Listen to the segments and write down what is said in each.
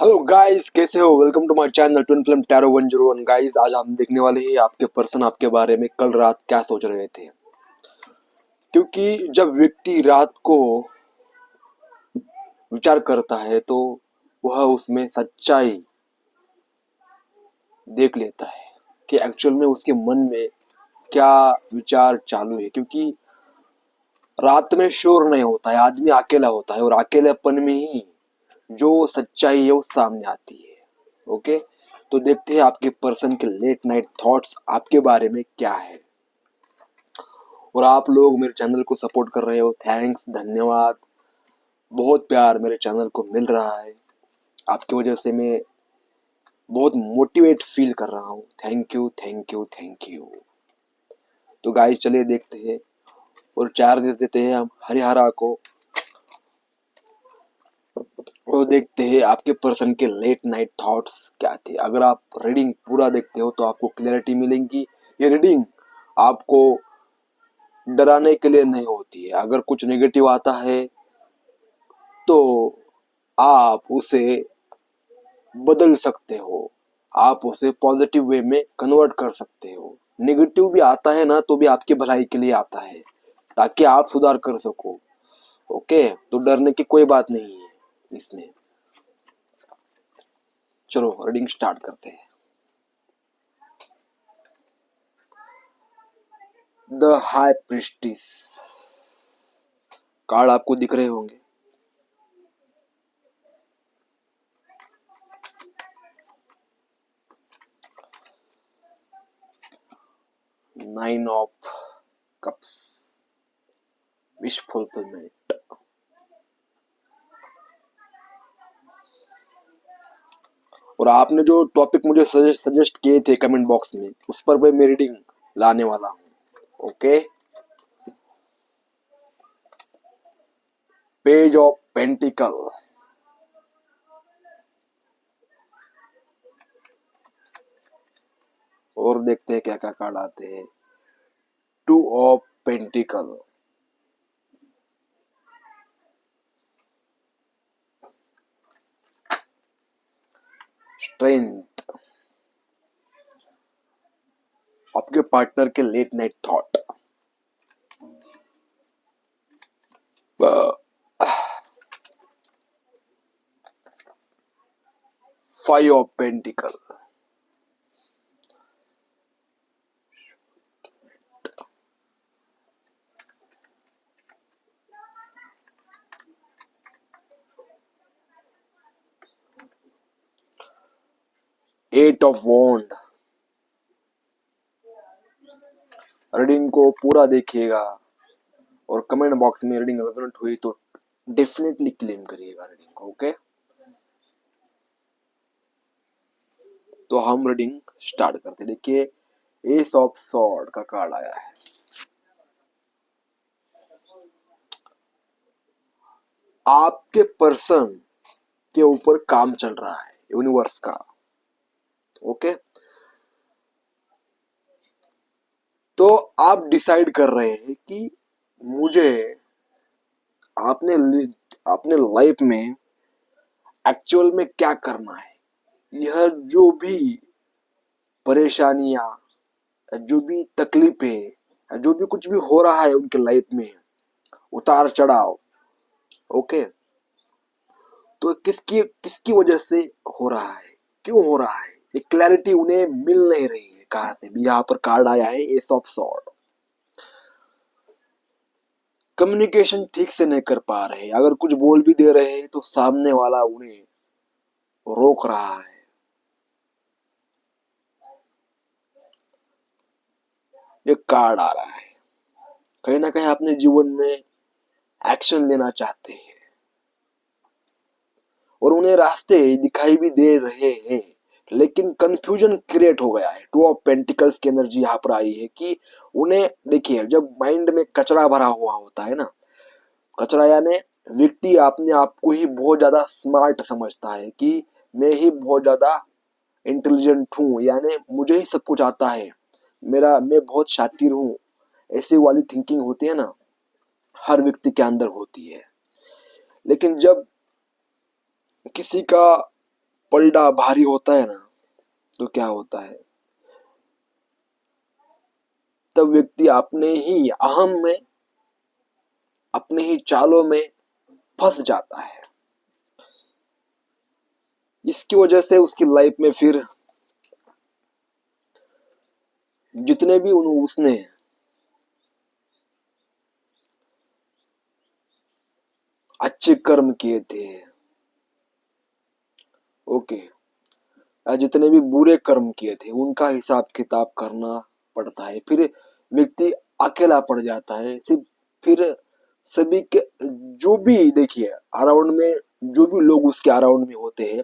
Hello guys, कैसे हो? Welcome to my channel twin film tarot 101। Guys, आज हम देखने वाले हैं आपके पर्सन आपके बारे में कल रात क्या सोच रहे थे। क्योंकि जब व्यक्ति रात को विचार करता है तो वह उसमें सच्चाई देख लेता है कि एक्चुअल में उसके मन में क्या विचार चालू है। क्योंकि रात में शोर नहीं होता है, आदमी अकेला होता है और अकेलेपन में ही जो सच्चाई है वो सामने आती है। ओके, तो देखते हैं आपके पर्सन के लेट नाइट थॉट्स आपके बारे में क्या है। और आप लोग मेरे चैनल को सपोर्ट कर रहे हो, थैंक्स, धन्यवाद। बहुत प्यार मेरे चैनल को मिल रहा है, आपकी वजह से मैं बहुत मोटिवेट फील कर रहा हूँ। Thank you, thank you, thank you. तो गाइस, चलिए देखते हैं और चार्जेस देते हैं हम हरिहरा को और देखते हैं आपके पर्सन के लेट नाइट थॉट्स क्या थे। अगर आप रीडिंग पूरा देखते हो तो आपको क्लैरिटी मिलेगी। ये रीडिंग आपको डराने के लिए नहीं होती है। अगर कुछ नेगेटिव आता है तो आप उसे बदल सकते हो, आप उसे पॉजिटिव वे में कन्वर्ट कर सकते हो। नेगेटिव भी आता है ना तो भी आपकी भलाई के लिए आता है, ताकि आप सुधार कर सको। ओके, तो डरने की कोई बात नहीं है इसमें। चलो रीडिंग स्टार्ट करते हैं। द हाई प्रिस्टिस कार्ड आपको दिख रहे होंगे। Nine of cups, wish fulfilment. और आपने जो टॉपिक मुझे सजेस्ट किए थे कमेंट बॉक्स में, उस पर मैं रीडिंग लाने वाला हूँ। ओके, पेज ऑफ पेंटिकल, और देखते हैं क्या क्या कार्ड आते हैं। टू ऑफ पेंटिकल, स्ट्रेंथ, आपके पार्टनर के late night thought, five of pentacles, eight of wand. Reading को पूरा देखिएगा और कमेंट बॉक्स में रीडिंग रेजोनेट हुई तो डेफिनेटली क्लेम करिएगा रीडिंग को। ओके, तो हम रीडिंग स्टार्ट करते। देखिए, एस ऑफ सॉर्ड का कार्ड आया है। आपके पर्सन के ऊपर काम चल रहा है यूनिवर्स का। ओके, तो आप डिसाइड कर रहे हैं कि मुझे आपने अपने लाइफ में एक्चुअल में क्या करना है। यह जो भी परेशानियां, जो भी तकलीफें, जो भी कुछ भी हो रहा है उनके लाइफ में, उतार चढ़ाव, ओके, तो किसकी किसकी वजह से हो रहा है, क्यों हो रहा है, एक क्लैरिटी उन्हें मिल नहीं रही है। कहां से भी यहाँ पर कार्ड आया है एस ऑफ सॉर्ड। कम्युनिकेशन ठीक से नहीं कर पा रहे, अगर कुछ बोल भी दे रहे हैं तो सामने वाला उन्हें रोक रहा है। ये कार्ड आ रहा है, कहीं ना कहीं अपने जीवन में एक्शन लेना चाहते हैं और उन्हें रास्ते दिखाई भी दे रहे हैं, लेकिन कंफ्यूजन क्रिएट हो गया है। टू ऑफ पेंटिकल्स की एनर्जी यहाँ पर आई है कि उन्हें, देखिए, जब माइंड में कचरा भरा हुआ होता है ना, कचरा यानी व्यक्ति अपने आप को ही बहुत ज्यादा स्मार्ट समझता है कि मैं ही बहुत ज्यादा इंटेलिजेंट हूँ, यानी मुझे ही सब कुछ आता है, मैं बहुत शातिर हूँ। ऐसी वाली थिंकिंग होती है ना, हर व्यक्ति के अंदर होती है। लेकिन जब किसी का पलड़ा भारी होता है ना, तो क्या होता है, तब व्यक्ति अपने ही अहम में, अपने ही चालों में फंस जाता है। इसकी वजह से उसकी लाइफ में फिर जितने भी उसने अच्छे कर्म किए थे, ओके, जितने भी बुरे कर्म किए थे उनका हिसाब किताब करना पड़ता है। फिर व्यक्ति अकेला पड़ जाता है। सिर्फ फिर सभी के जो भी देखिए अराउंड में, जो भी लोग उसके अराउंड में होते हैं,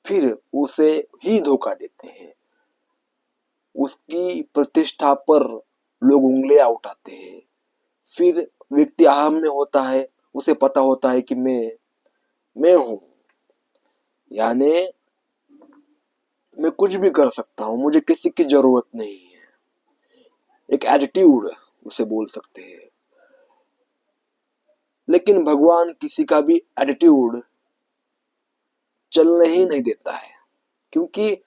फिर उसे ही धोखा देते हैं। उसकी प्रतिष्ठा पर लोग उंगलियां उठाते हैं। फिर व्यक्ति अहम में होता है, उसे पता होता है कि मैं हूं, यानी मैं कुछ भी कर सकता हूं, मुझे किसी की जरूरत नहीं है। एक एटीट्यूड उसे बोल सकते हैं। लेकिन भगवान किसी का भी एटीट्यूड चलने ही नहीं देता है, क्योंकि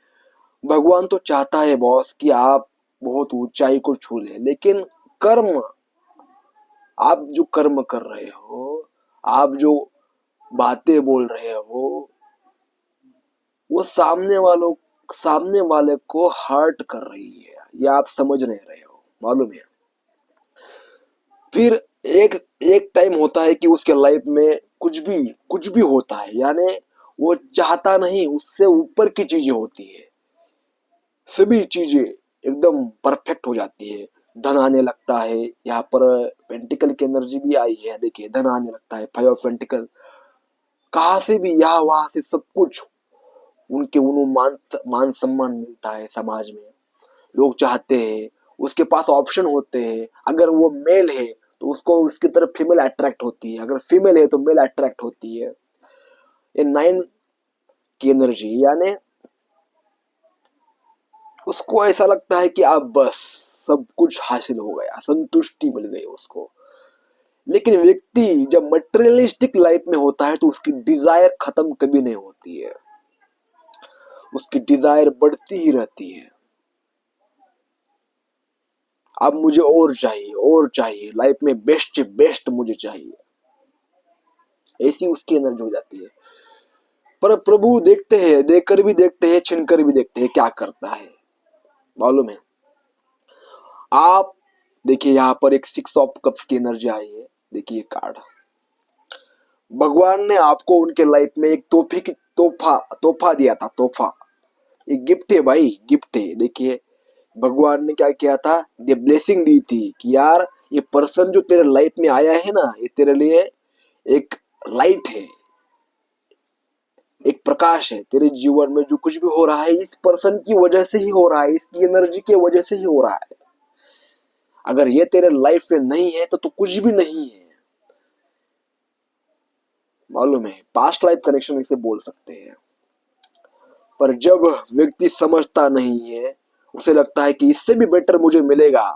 भगवान तो चाहता है बॉस कि आप बहुत ऊंचाई को छू लें, लेकिन कर्म, आप जो कर्म कर रहे हो, आप जो बातें बोल रहे हो, वो सामने वाले को हर्ट कर रही है, या आप समझ नहीं रहे हो, मालूम है। फिर एक एक टाइम होता है कि उसके लाइफ में कुछ भी होता है, यानी वो चाहता नहीं, उससे ऊपर की चीजें होती है। सभी चीजें एकदम परफेक्ट हो जाती है। धन आने लगता है। यहाँ पर पेंटिकल की एनर्जी भी आई है, देखिए धन आने लगता है। 5 ऑफ पेंटिकल कहाँ से भी, यहाँ वहां से सब कुछ उनके उन्हें मान सम्मान मिलता है समाज में। लोग चाहते हैं, उसके पास ऑप्शन होते हैं। अगर वो मेल है तो उसको उसकी तरफ फीमेल अट्रैक्ट होती है, अगर फीमेल है तो मेल अट्रैक्ट होती है। ये 9 की एनर्जी, यानी उसको ऐसा लगता है कि अब बस सब कुछ हासिल हो गया, संतुष्टि मिल गई उसको। लेकिन व्यक्ति जब मटेरियलिस्टिक लाइफ में होता है तो उसकी डिजायर खत्म कभी नहीं होती है, उसकी डिजायर बढ़ती ही रहती है। अब मुझे और चाहिए, और चाहिए, लाइफ में बेस्ट बेस्ट मुझे चाहिए, ऐसी उसकी एनर्जी हो जाती है। पर प्रभु देखते हैं, देखकर भी देखते हैं, छीनकर भी देखते हैं, क्या करता है मालूम है। आप देखिए यहाँ पर एक 6 ऑफ कप्स की एनर्जी आई है। देखिए कार्ड, भगवान ने आपको उनके लाइफ में एक तोहफा दिया था। तोहफा, एक गिफ्ट है भाई, गिफ्ट है। देखिए भगवान ने क्या किया था, ये ब्लेसिंग दी थी कि यार ये पर्सन जो तेरे लाइफ में आया है ना, ये तेरे लिए एक लाइट है, एक प्रकाश है। तेरे जीवन में जो कुछ भी हो रहा है इस पर्सन की वजह से ही हो रहा है, इसकी एनर्जी की वजह से ही हो रहा है। अगर ये तेरे लाइफ में नहीं है तो कुछ भी नहीं है, मालूम है। पास्ट लाइफ कनेक्शन इसे बोल सकते हैं। पर जब व्यक्ति समझता नहीं है, उसे लगता है कि इससे भी बेटर मुझे मिलेगा,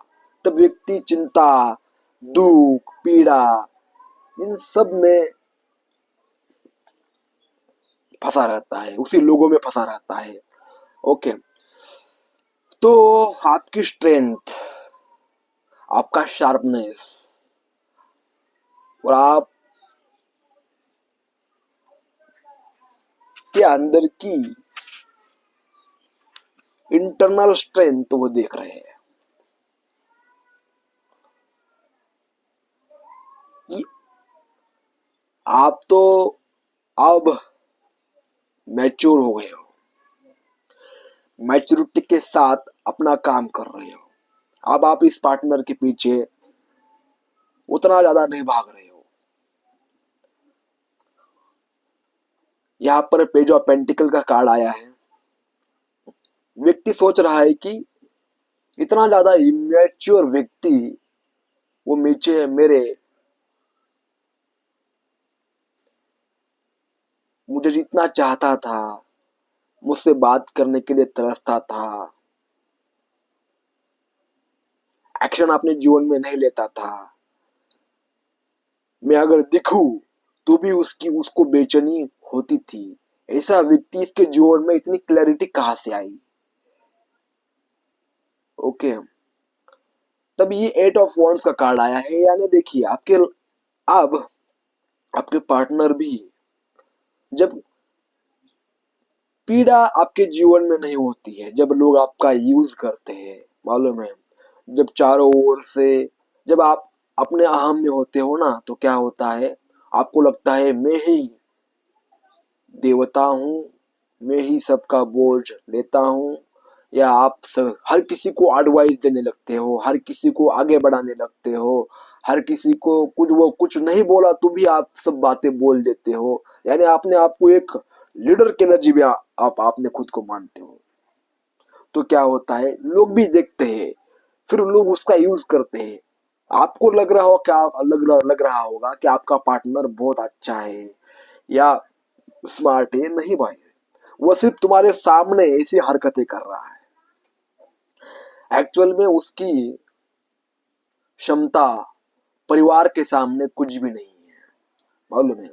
तब व्यक्ति चिंता, दुख, पीड़ा, इन सब में फंसा रहता है, उसी लोगों में फंसा रहता है। ओके, तो आपकी स्ट्रेंथ, आपका शार्पनेस, और आप के अंदर की इंटरनल स्ट्रेंथ तो वो देख रहे हैं कि आप तो अब मैच्योर हो गए हो, मैच्योरिटी के साथ अपना काम कर रहे हो। अब आप इस पार्टनर के पीछे उतना ज्यादा नहीं भाग रहे हो। यहाँ पर पेज ऑफ पेंटिकल का कार्ड आया है। व्यक्ति सोच रहा है कि इतना ज्यादा इमेच्योर व्यक्ति वो नीचे मेरे, मुझे जितना चाहता था, मुझसे बात करने के लिए तरसता था, एक्शन अपने जीवन में नहीं लेता था, मैं अगर दिखूं तो भी उसको बेचैनी होती थी, ऐसा व्यक्ति इसके जीवन में इतनी क्लैरिटी कहां से आई? ओके, तब ये 8 ऑफ वॉन्ड्स का कार्ड आया है, यानी देखिए आपके अब आपके पार्टनर भी, जब पीड़ा आपके जीवन में नहीं होती है, जब लोग आपका यूज करते हैं, मालूम है, जब चारों ओर से, जब आप अपने अहम में होते हो ना, तो क्या होता है, आपको लगता है मैं ही देवता हूँ, मैं ही सबका बोझ लेता हूँ, या आप हर किसी को एडवाइस देने लगते हो, हर किसी को आगे बढ़ाने लगते हो, हर किसी को वो कुछ नहीं बोला तो भी आप सब बातें बोल देते हो, यानी आपने आपको एक लीडर के एनर्जी में आप आपने खुद को मानते हो। तो क्या होता है, लोग भी देखते हैं, फिर लोग उसका यूज करते हैं। आपको लग रहा हो क्या, लग रहा होगा कि आपका पार्टनर बहुत अच्छा है या स्मार्ट है, नहीं भाई, वो सिर्फ तुम्हारे सामने ऐसी हरकतें कर रहा है। एक्चुअल में उसकी क्षमता परिवार के सामने कुछ भी नहीं है, मालूम है,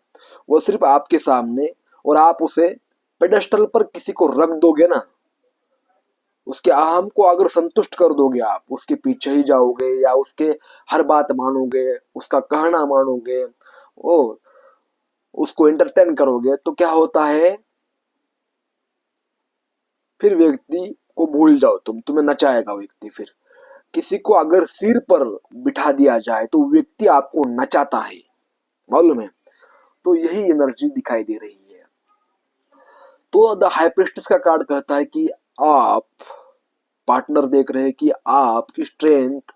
वो सिर्फ आपके सामने, और आप उसे पेडेस्टल पर किसी को रख दोगे ना, उसके अहम को अगर संतुष्ट कर दोगे, आप उसके पीछे ही जाओगे या उसके हर बात मानोगे, उसका कहना मानोगे, ओ उसको एंटरटेन करोगे, तो क्या होता है, फिर व्यक्ति को भूल जाओ, तुम्हें नचाएगा व्यक्ति। फिर किसी को अगर सिर पर बिठा दिया जाए तो व्यक्ति आपको नचाता है, मालूम है, तो यही एनर्जी दिखाई दे रही है। तो द हाई प्रीस्टेस का कार्ड कहता है कि आप पार्टनर देख रहे हैं कि आपकी स्ट्रेंथ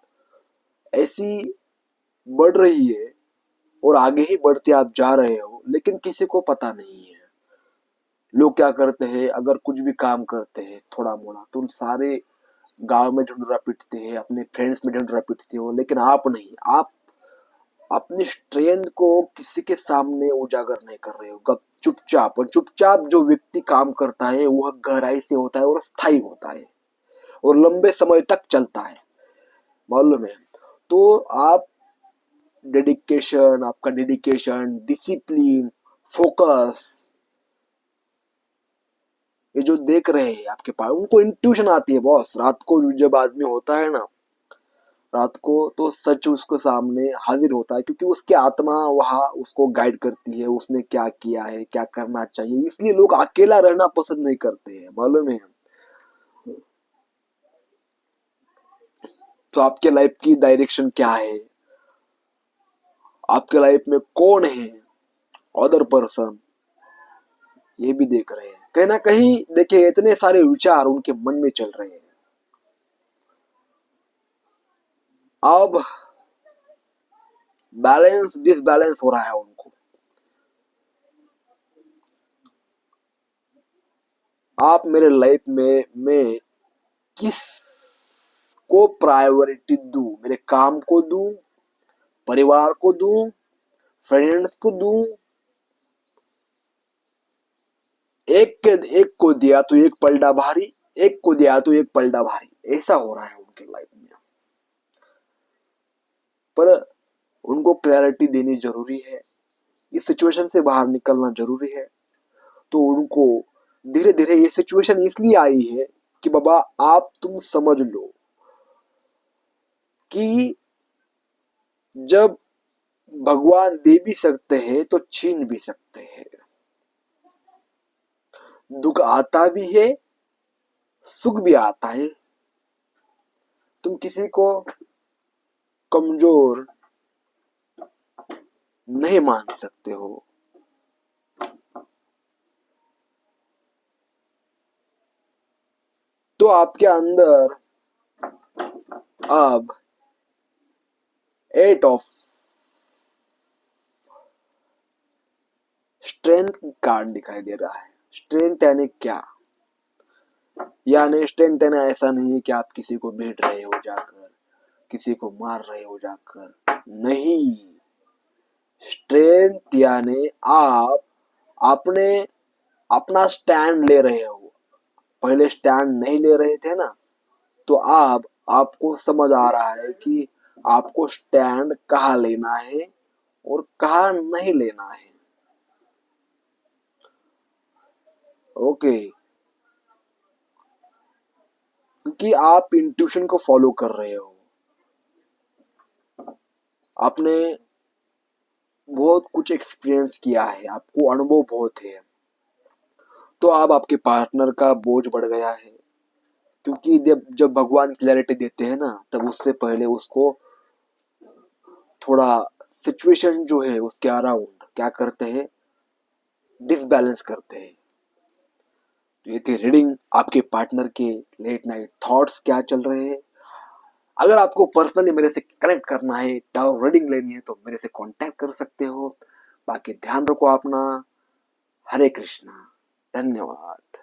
ऐसी बढ़ रही है और आगे ही बढ़ते आप जा रहे हो, लेकिन किसी को पता नहीं है। लोग क्या करते हैं, अगर कुछ भी काम करते हैं थोड़ा मोड़ा, तो सारे गांव में ढूंढरा पीटते हैं, अपने फ्रेंड्स में ढूंढरा पीटते हो, लेकिन आप नहीं, आप अपनी स्ट्रेंथ को किसी के सामने उजागर नहीं कर रहे हो, गप चुपचाप। और चुपचाप जो व्यक्ति काम करता है वह गहराई से होता है और स्थायी होता है और लंबे समय तक चलता है, मालूम है। तो आप आपका डेडिकेशन, डिसिप्लिन, फोकस, ये जो देख रहे हैं आपके पास, उनको इंट्यूशन आती है बॉस। रात को जब आदमी होता है ना, रात को तो सच उसको सामने हाजिर होता है, क्योंकि उसकी आत्मा वहां उसको गाइड करती है, उसने क्या किया है, क्या करना चाहिए। इसलिए लोग अकेला रहना पसंद नहीं करते हैं, मालूम है। तो आपके लाइफ की डायरेक्शन क्या है, आपके लाइफ में कौन है अदर पर्सन, ये भी देख रहे हैं। कहीं ना कहीं देखिए, इतने सारे विचार उनके मन में चल रहे हैं। अब बैलेंस डिसबैलेंस हो रहा है उनको। आप मेरे लाइफ में मैं किस को प्रायोरिटी दूं, मेरे काम को दूं, परिवार को दूं, फ्रेंड्स को दूं? एक को दिया तो एक पलड़ा भारी, एक को दिया तो एक पलड़ा भारी, ऐसा हो रहा है उनके लाइफ में। पर उनको क्लैरिटी देनी जरूरी है, इस सिचुएशन से बाहर निकलना जरूरी है। तो उनको धीरे धीरे ये सिचुएशन इसलिए आई है कि बाबा आप तुम समझ लो कि जब भगवान दे भी सकते हैं तो छीन भी सकते हैं। दुख आता भी है, सुख भी आता है। तुम किसी को कमजोर नहीं मान सकते हो। तो आपके अंदर अब 8 ऑफ स्ट्रेंथ कार्ड दिखाई दे रहा है। स्ट्रेंथ यानी क्या, यानी स्ट्रेंथ यानी ऐसा नहीं है कि आप किसी को भेट रहे हो जाकर, किसी को मार रहे हो जाकर, नहीं। स्ट्रेंथ यानी आप अपने अपना स्टैंड ले रहे हो। पहले स्टैंड नहीं ले रहे थे ना, तो अब आपको समझ आ रहा है कि आपको स्टैंड कहाँ लेना है और कहाँ नहीं लेना है। ओके, क्योंकि आप इंट्यूशन को फॉलो कर रहे हो, आपने बहुत कुछ एक्सपीरियंस किया है, आपको अनुभव बहुत है, तो अब आपके पार्टनर का बोझ बढ़ गया है। क्योंकि जब जब भगवान क्लैरिटी देते हैं ना, तब उससे पहले उसको थोड़ा सिचुएशन जो है उसके अराउंड क्या करते हैं, डिसबैलेंस करते हैं। तो ये थी रीडिंग, आपके पार्टनर के लेट नाइट थॉट्स क्या चल रहे हैं। अगर आपको पर्सनली मेरे से कनेक्ट करना है, टावर रीडिंग लेनी है, तो मेरे से कांटेक्ट कर सकते हो। बाकी ध्यान रखो अपना। हरे कृष्णा। धन्यवाद।